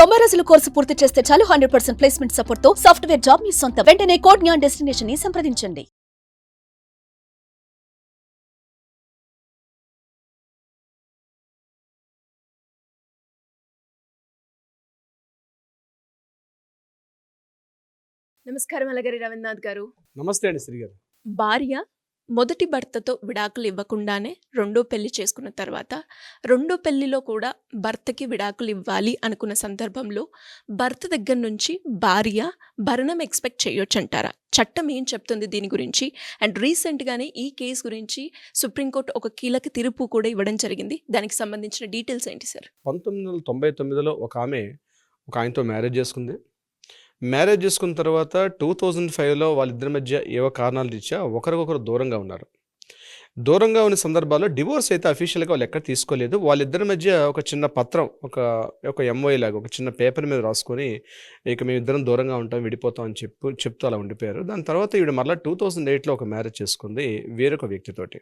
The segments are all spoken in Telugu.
90 రోజుల కోర్సు పూర్తి చేస్తే చాలు 100% ప్లేస్మెంట్ సపోర్ట్ తో సాఫ్ట్వేర్ జాబ్ మీ సొంతం. వెంటనే కోడ్ జ్ఞాన్ డెస్టినేషన్ ని సంప్రదించండి. నమస్కారం అలగరి రవీంద్రనాథ్ గారు. నమస్తే అండి శ్రీ గారు. భార్య మొదటి భర్తతో విడాకులు ఇవ్వకుండానే రెండో పెళ్లి చేసుకున్న తర్వాత రెండో పెళ్లిలో కూడా భర్తకి విడాకులు ఇవ్వాలి అనుకున్న సందర్భంలో భర్త దగ్గర నుంచి భార్య భరణం ఎక్స్పెక్ట్ చేయొచ్చు అంటారా? చట్టం ఏం చెప్తుంది దీని గురించి? అండ్ రీసెంట్గానే ఈ కేసు గురించి సుప్రీంకోర్టు ఒక కీలక తీర్పు కూడా ఇవ్వడం జరిగింది. దానికి సంబంధించిన డీటెయిల్స్ ఏంటి సార్? 1999లో ఒక ఆయనతో మ్యారేజ్ చేసుకుంది. మ్యారేజ్ చేసుకున్న తర్వాత 2005లో వాళ్ళిద్దరి మధ్య ఏవో కారణాలు రీత్యా ఒకరికొకరు దూరంగా ఉన్నారు. దూరంగా ఉన్న సందర్భాల్లో డివోర్స్ అయితే అఫీషియల్గా వాళ్ళు ఎక్కడ తీసుకోలేదు. వాళ్ళిద్దరి మధ్య ఒక చిన్న పత్రం, ఒక ఎంఓఏ లాగా ఒక చిన్న పేపర్ మీద రాసుకొని ఇక మేమిద్దరం దూరంగా ఉంటాం, విడిపోతాం అని చెప్తూ అలా ఉండిపోయారు. దాని తర్వాత ఈవిడ మళ్ళీ 2008లో ఒక మ్యారేజ్ చేసుకుంది వేరొక వ్యక్తితోటి.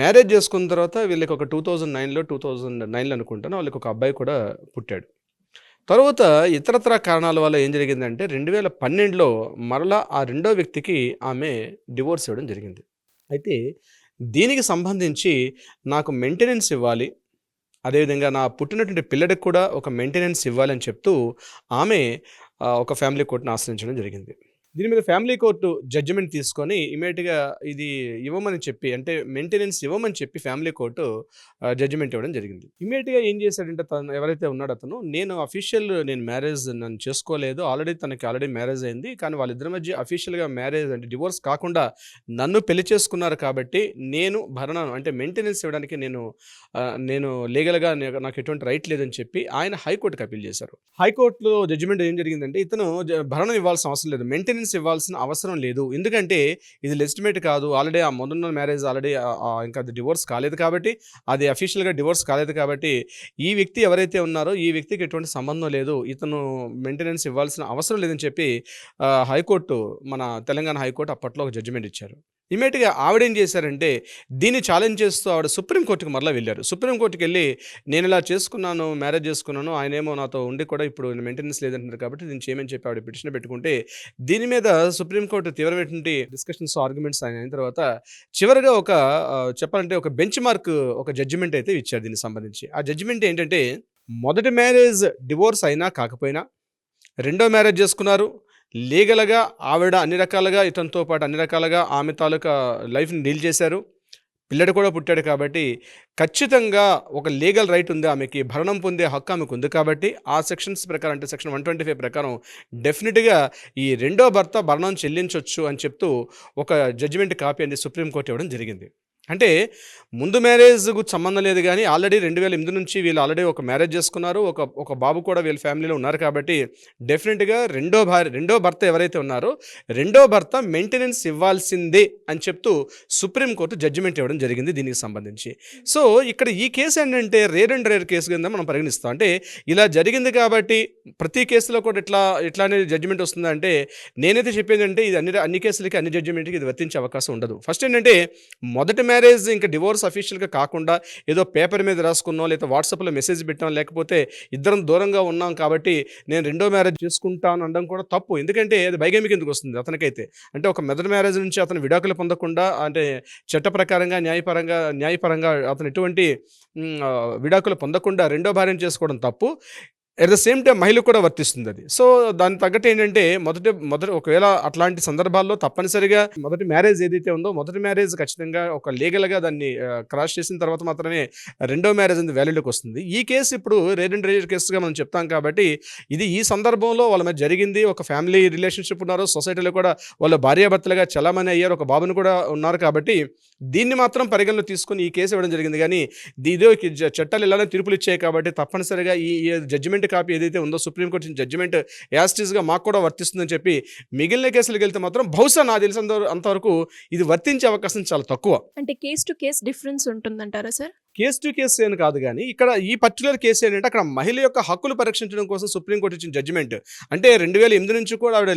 మ్యారేజ్ చేసుకున్న తర్వాత వీళ్ళకి ఒక 2009లో అనుకుంటాను వాళ్ళకి ఒక అబ్బాయి కూడా పుట్టాడు. తర్వాత ఇతరత్ర కారణాల వల్ల ఏం జరిగిందంటే 2012లో మరలా ఆ రెండో వ్యక్తికి ఆమె డివోర్స్ ఇవ్వడం జరిగింది. అయితే దీనికి సంబంధించి నాకు మెయింటెనెన్స్ ఇవ్వాలి, అదేవిధంగా నా పుట్టినటువంటి పిల్లడికి కూడా ఒక మెయింటెనెన్స్ ఇవ్వాలి అని చెప్తూ ఆమె ఒక ఫ్యామిలీ కోర్టును ఆశ్రయించడం జరిగింది. దీని మీద ఫ్యామిలీ కోర్టు జడ్జిమెంట్ తీసుకొని ఇమీడియట్గా ఇది ఇవ్వమని చెప్పి, అంటే మెయింటెనెన్స్ ఇవ్వమని చెప్పి ఫ్యామిలీ కోర్టు జడ్జిమెంట్ ఇవ్వడం జరిగింది. ఇమీడియట్గా ఏం చేశాడంటే తను ఎవరైతే ఉన్నాడో అతను, నేను మ్యారేజ్ నన్ను చేసుకోలేదు, తనకి ఆల్రెడీ మ్యారేజ్ అయింది, కానీ వాళ్ళిద్దరి మధ్య అఫీషియల్గా మ్యారేజ్ అంటే డివోర్స్ కాకుండా నన్ను పెళ్లి చేసుకున్నారు కాబట్టి నేను భరణం అంటే మెయింటెనెన్స్ ఇవ్వడానికి నేను లీగల్గా నాకు ఎటువంటి రైట్ లేదని చెప్పి ఆయన హైకోర్టుకి అప్పీల్ చేశారు. హైకోర్టులో జడ్జిమెంట్ ఏం జరిగిందంటే ఇతను భరణం ఇవ్వాల్సిన అవసరం లేదు, మెయింటెనెన్స్ ఇవ్వాల్సిన అవసరం లేదు, ఎందుకంటే ఇది లెజిటిమేట్ కాదు, ఆల్రెడీ ఆ మొదన్న మ్యారేజ్ ఆల్రెడీ ఇంకా అది డివోర్స్ కాలేదు కాబట్టి, అది అఫీషియల్గా డివోర్స్ కాలేదు కాబట్టి ఈ వ్యక్తి ఎవరైతే ఉన్నారో ఈ వ్యక్తికి ఎటువంటి సంబంధం లేదు, ఇతను మెయింటెనెన్స్ ఇవ్వాల్సిన అవసరం లేదని చెప్పి హైకోర్టు, మన తెలంగాణ హైకోర్టు అప్పట్లో ఒక జడ్జిమెంట్ ఇచ్చారు. ఇమీడియట్గా ఆవిడేం చేశారంటే దీన్ని ఛాలెంజ్ చేస్తూ ఆవిడ సుప్రీంకోర్టుకి మరలా వెళ్ళారు. సుప్రీంకోర్టుకి వెళ్ళి నేను ఇలా మ్యారేజ్ చేసుకున్నాను, ఆయనేమో నాతో ఉండి కూడా ఇప్పుడు మెయింటెనెన్స్ లేదంటున్నారు కాబట్టి దీన్ని చేయమని చెప్పి ఆవిడ పిటిషన్ పెట్టుకుంటే దీని మీద సుప్రీంకోర్టు తీవ్రమైనటువంటి డిస్కషన్స్, ఆర్గ్యుమెంట్స్ అయిన తర్వాత చివరిగా చెప్పాలంటే ఒక బెంచ్ మార్క్, ఒక జడ్జిమెంట్ అయితే ఇచ్చారు దీనికి సంబంధించి. ఆ జడ్జిమెంట్ ఏంటంటే మొదటి మ్యారేజ్ డివోర్స్ అయినా కాకపోయినా రెండో మ్యారేజ్ చేసుకున్నారు, లీగల్గా ఆవిడ అన్ని రకాలుగా ఇతనితో పాటు అన్ని రకాలుగా ఆమె తాలూకా లైఫ్ని డీల్ చేశారు, పిల్లడు కూడా పుట్టాడు కాబట్టి ఖచ్చితంగా ఒక లీగల్ రైట్ ఉంది, ఆమెకి భరణం పొందే హక్కు ఆమెకు ఉంది కాబట్టి ఆ సెక్షన్స్ ప్రకారం, అంటే సెక్షన్ 125 ప్రకారం డెఫినెట్గా ఈ రెండో భర్త భరణం చెల్లించవచ్చు అని చెప్తూ ఒక జడ్జిమెంట్ కాపీ అనేది సుప్రీంకోర్టు ఇవ్వడం జరిగింది. అంటే ముందు మ్యారేజ్కు సంబంధం లేదు, కానీ ఆల్రెడీ 2008 నుంచి వీళ్ళు ఆల్రెడీ ఒక మ్యారేజ్ చేసుకున్నారు, ఒక బాబు కూడా వీళ్ళ ఫ్యామిలీలో ఉన్నారు కాబట్టి డెఫినెట్గా రెండో భర్త ఎవరైతే ఉన్నారో రెండో భర్త మెయింటెనెన్స్ ఇవ్వాల్సిందే అని చెప్తూ సుప్రీంకోర్టు జడ్జిమెంట్ ఇవ్వడం జరిగింది దీనికి సంబంధించి. సో ఇక్కడ ఈ కేసు ఏంటంటే రేర్ కేసు కింద మనం పరిగణిస్తాం. అంటే ఇలా జరిగింది కాబట్టి ప్రతి కేసులో కూడా ఇట్లానే జడ్జిమెంట్ వస్తుందంటే నేనైతే చెప్పేది అంటే ఇది అన్ని కేసులకి అన్ని జడ్జిమెంట్కి ఇది వర్తించే అవకాశం ఉండదు. ఫస్ట్ ఏంటంటే మొదటి మ్యారేజ్ ఇంకా డివోర్స్ అఫీషియల్గా కాకుండా ఏదో పేపర్ మీద రాసుకున్నాం, లేదా వాట్సాప్లో మెసేజ్ పెట్టాం, లేకపోతే ఇద్దరం దూరంగా ఉన్నాం కాబట్టి నేను రెండో మ్యారేజ్ చేసుకుంటాను అనడం కూడా తప్పు. ఎందుకంటే అది బైగమిక్ ఎందుకు వస్తుంది అతనికైతే? అంటే ఒక మొదటి మ్యారేజ్ నుంచి అతను విడాకులు పొందకుండా, అంటే చట్ట ప్రకారంగా న్యాయపరంగా అతను ఎటువంటి విడాకులు పొందకుండా రెండో భార్యను చేసుకోవడం తప్పు. ఎట్ ద సేమ్ టైం మహిళ కూడా వర్తిస్తుంది అది. సో దానికి తగ్గట్టు ఏంటంటే మొదటి ఒకవేళ అట్లాంటి సందర్భాల్లో తప్పనిసరిగా మొదటి మ్యారేజ్ ఏదైతే ఉందో మొదటి మ్యారేజ్ ఖచ్చితంగా ఒక లీగల్గా దాన్ని క్రాస్ చేసిన తర్వాత మాత్రమే రెండో మ్యారేజ్ అనేది వ్యాలిడ్కి వస్తుంది. ఈ కేసు ఇప్పుడు రేర్ కేసుగా మనం చెప్తాం కాబట్టి ఇది ఈ సందర్భంలో వాళ్ళ మధ్య జరిగింది. ఒక ఫ్యామిలీ రిలేషన్షిప్ ఉన్నారు, సొసైటీలో కూడా వాళ్ళు భార్యాభర్తలుగా చలామణి అయ్యారు, ఒక బాబును కూడా ఉన్నారు కాబట్టి దీన్ని మాత్రం పరిగణలో తీసుకొని ఈ కేసు ఇవ్వడం జరిగింది. కానీ ఇదే చట్టాలు ఇలానే తీర్పులు ఇచ్చాయి కాబట్టి తప్పనిసరిగా ఈ జడ్జిమెంట్ కాపీ ఏదైతే ఉందో సుప్రీంకోర్టు జడ్జిమెంట్ యాస్టీస్గా మాకు కూడా వర్తిస్తుందని చెప్పి మిగిలిన కేసులకు వెళ్తే మాత్రం బహుశా నాకు తెలిసినంతవరకు ఇది వర్తించే అవకాశం చాలా తక్కువ. అంటే కేస్ టు కేస్ డిఫరెన్స్ ఉంటుందంటారా సార్? కేస్ టు కేసు అని కాదు కానీ ఇక్కడ ఈ పర్టికులర్ కేసు ఏంటంటే అక్కడ మహిళ యొక్క హక్కులు పరీక్షించడం కోసం సుప్రీంకోర్టు ఇచ్చిన జడ్జిమెంట్. అంటే 2008 నుంచి కూడా ఆవిడ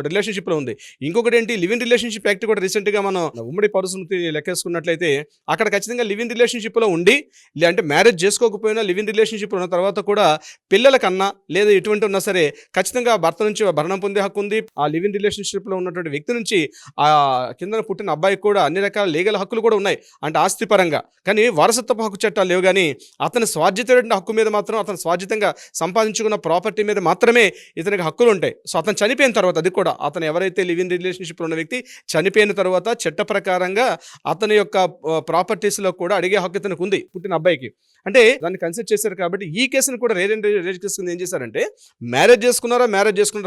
రిలేషన్షిప్లో ఉంది. ఇంకొకటి ఏంటి, లివ్ ఇన్ రిలేషన్షిప్ యాక్ట్ కూడా రీసెంట్గా మనం ఉమ్మడి పౌర స్మృతి లెక్కేసుకున్నట్లయితే అక్కడ ఖచ్చితంగా లివ్ ఇన్ రిలేషన్షిప్లో ఉండి అంటే మ్యారేజ్ చేసుకోకపోయినా లివ్ ఇన్ రిలేషన్షిప్ ఉన్న తర్వాత కూడా పిల్లల కన్నా లేదా ఎటువంటి ఉన్నా సరే ఖచ్చితంగా భర్త నుంచి భరణం పొందే హక్కు ఉంది. ఆ లివ్ ఇన్ రిలేషన్షిప్లో ఉన్నటువంటి వ్యక్తి నుంచి ఆ కింద పుట్టిన అబ్బాయికి కూడా అన్ని రకాల లీగల్ హక్కులు కూడా ఉన్నాయి, అంటే ఆస్తి పరంగా. కానీ వారసత్వపు హక్కు చట్టాలు లేవు. కానీ అతని స్వాధ్యతమైన హక్కు మీద మాత్రం, అతను స్వాధ్యతంగా సంపాదించుకున్న ప్రాపర్టీ మీద మాత్రమే ఇతనికి హక్కులు ఉంటాయి. సో అతను చనిపోయిన తర్వాత, అది కూడా అతను ఎవరైతే లివ్ ఇన్ రిలేషన్షిప్లో ఉన్న వ్యక్తి చనిపోయిన తర్వాత చట్ట ప్రకారంగా అతని యొక్క ప్రాపర్టీస్లో కూడా అడిగే హక్కు ఇతనికి ఉంది పుట్టిన అబ్బాయికి. అంటే దాన్ని కన్సిడర్ చేశారు. కాబట్టి ఈ కేసును కూడా రేజ్ కేసుకుని ఏం చేశారంటే, మ్యారేజ్ చేసుకున్నారా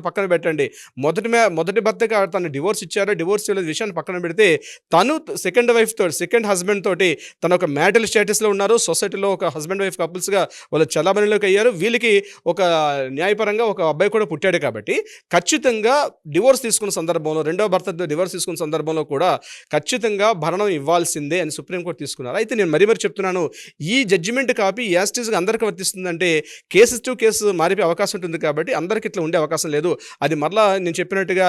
పక్కన పెట్టండి, మొదటి భర్తగా తను డివోర్స్ ఇచ్చారో డివోర్స్ ఇవ్వలేదు విషయాన్ని పక్కన పెడితే, తను సెకండ్ హస్బెండ్ తోటి తన ఒక మ్యారిటల్ స్టేటస్లో ఉన్నారు. సొసైటీలో ఒక హస్బెండ్ వైఫ్ కపుల్స్గా వాళ్ళు చలామణిలోకి అయ్యారు. వీళ్ళకి ఒక న్యాయపరంగా ఒక అబ్బాయి కూడా పుట్టాడు. కాబట్టి ఖచ్చితంగా డివోర్స్ తీసుకున్న సందర్భంలో, రెండవ భర్త డివోర్స్ తీసుకున్న సందర్భంలో కూడా ఖచ్చితంగా భరణం ఇవ్వాల్సిందే అని సుప్రీంకోర్టు తీసుకున్నారు. అయితే నేను మరీ చెప్తున్నాను, ఈ జడ్జిమెంట్ కాపీ యాస్టీస్గా అందరికీ వర్తిస్తుందంటే కేసెస్ టు కేసు మారిపోయే అవకాశం ఉంటుంది. కాబట్టి అందరికి ఇట్లా ఉండే అవకాశం లేదు. అది మరలా నేను చెప్పినట్టుగా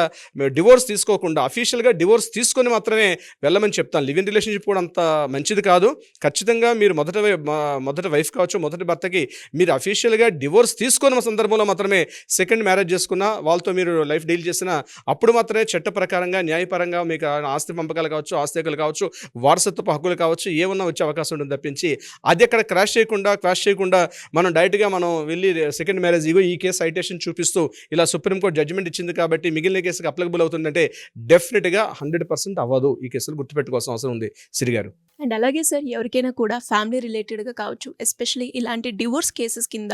డివోర్స్ తీసుకోకుండా అఫీషియల్గా డివోర్స్ తీసుకొని మాత్రమే వెళ్ళమని చెప్తాను. లివ్ ఇన్ రిలేషన్షిప్ కూడా అంత మంచిది కాదు. ఖచ్చితంగా మీరు మొదటి వైఫ్ కావచ్చు, మొదటి భర్తకి మీరు అఫీషియల్గా డివోర్స్ తీసుకున్న సందర్భంలో మాత్రమే సెకండ్ మ్యారేజ్ చేసుకున్నా, వాళ్ళతో మీరు లైఫ్ డీల్ చేసినా అప్పుడు మాత్రమే చట్ట ప్రకారంగా న్యాయపరంగా మీకు ఆస్తి పంపకాలు కావచ్చు, ఆస్తి హక్కులు కావచ్చు, వారసత్వపు హక్కులు కావచ్చు, ఏమన్నా వచ్చే అవకాశం ఉంటుంది తప్పించి అది అక్కడ క్రాష్ చేయకుండా మనం డైరెక్ట్గా మనం వెళ్ళి సెకండ్ మ్యారేజ్ ఈ కేసు సైటేషన్ చూపిస్తూ ఇలా సుప్రీంకోర్టు జడ్జిమెంట్ ఇచ్చింది కాబట్టి మిగిలిన కేసుకి అప్లికబుల్ అవుతుందంటే డెఫినెట్గా 100% అవ్వదు. ఈ కేసులు గుర్తుపెట్టుకోవాల్సిన అవసరం ఉంది సిరి గారు. అండ్ అలాగే సార్, ఎవరికైనా కూడా ఫ్యామిలీ రిలేటెడ్గా కావచ్చు, ఎస్పెషలీ ఇలాంటి డివోర్స్ కేసెస్ కింద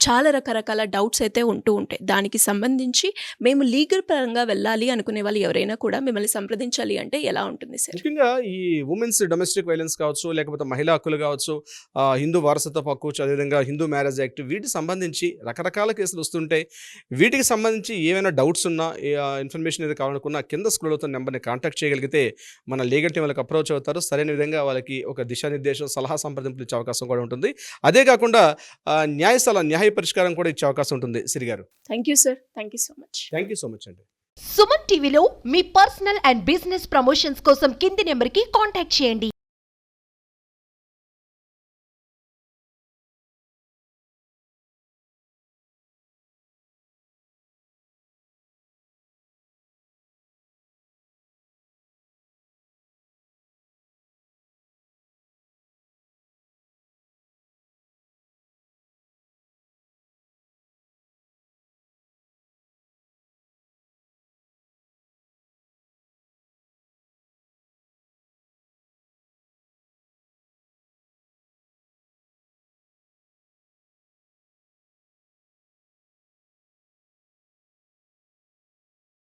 చాలా రకరకాల డౌట్స్ అయితే ఉంటూ ఉంటాయి. దానికి సంబంధించి మేము లీగల్ పరంగా వెళ్ళాలి అనుకునే వాళ్ళు ఎవరైనా కూడా మిమ్మల్ని సంప్రదించాలి అంటే ఎలా ఉంటుంది సార్? ముఖ్యంగా ఈ ఉమెన్స్ డొమెస్టిక్ వైలెన్స్ కావచ్చు, లేకపోతే మహిళా హక్కులు కావచ్చు, హిందూ వారసత్వ హక్కు, అదేవిధంగా హిందూ మ్యారేజ్ యాక్ట్, వీటికి సంబంధించి రకరకాల కేసులు వస్తుంటాయి. వీటికి సంబంధించి ఏమైనా డౌట్స్ ఉన్నా, ఇన్ఫర్మేషన్ ఏది కావాలనుకున్నా కింద స్క్రోల్ అవుతున్న నెంబర్ని కాంటాక్ట్ చేయగలిగితే మన లీగల్ టీం వాళ్ళకి అప్రోచ్ అవుతారు. సరైన విధంగా వాళ్ళకి ఒక దిశానిర్దేశం, సలహా సంప్రదింపులు ఇచ్చే అవకాశం కూడా ఉంటుంది. అదే కాకుండా న్యాయ పరిష్కారం కూడా ఇచ్చే అవకాశం ఉంటుంది. సిరి గారు, thank you sir. Thank you so much అండి. సుమన్ టీవీలో మీ పర్సనల్ అండ్ బిజినెస్ ప్రమోషన్స్ కోసం కింది నెంబర్కి కాంటాక్ట్ చేయండి.